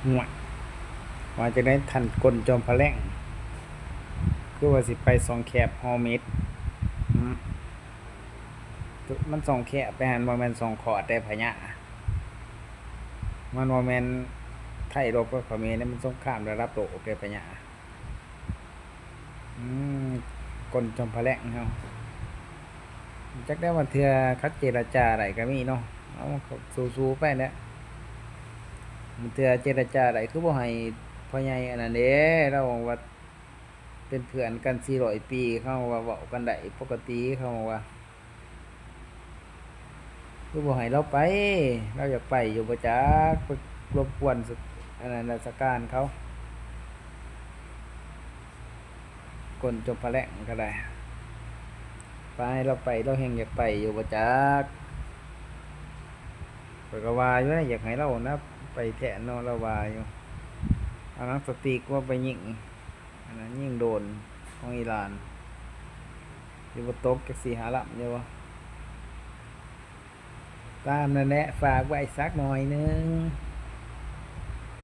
ห่วยว่าจะได้ทันกลจอมพะแล่งคือว่าสิไปสองแคบฮอเมดอืมมันสองแคบไปหันบ่แม่นสองขอดได้พะยะมันบ่แม่นไทยรบกับเขมรนี่มันสงครามระดับโลกเด้พะยะอืมกลจอมพะแล่งเฮาจักได้ว่าเทื่อเขาเจรจาได้ก็มีเนาะเอาสู้ๆไปแหล้วมันเทื่อเจรจาได้คือบ่ให้พ่อใหญ่อันนั้นเด้เราว่าเป็นเพื่อนกัน400ปีเขาว่าเว้ากันได้ปกติเขาว่า คือบ่ให้เราไปเราอยากไปอยู่บ่จักไปรบกวนสุอันนั้นราชการเขากลจบพะแล่งก็ได้ไปเราไปเราแฮงอยากไปอยู่บ่จักข้อยก็ว่าอยู่นะอยากให้เรานะไปแทนเนาะเราว่าอยู่เอาหนังสติกว่าไปยิงอันนั้นยิงโดนของอิหร่านอยู่บ่ตกจัก4-5ลำอยู่บ่ตามนั่นแหละฝากไว้สักหน่อยหนึ่ง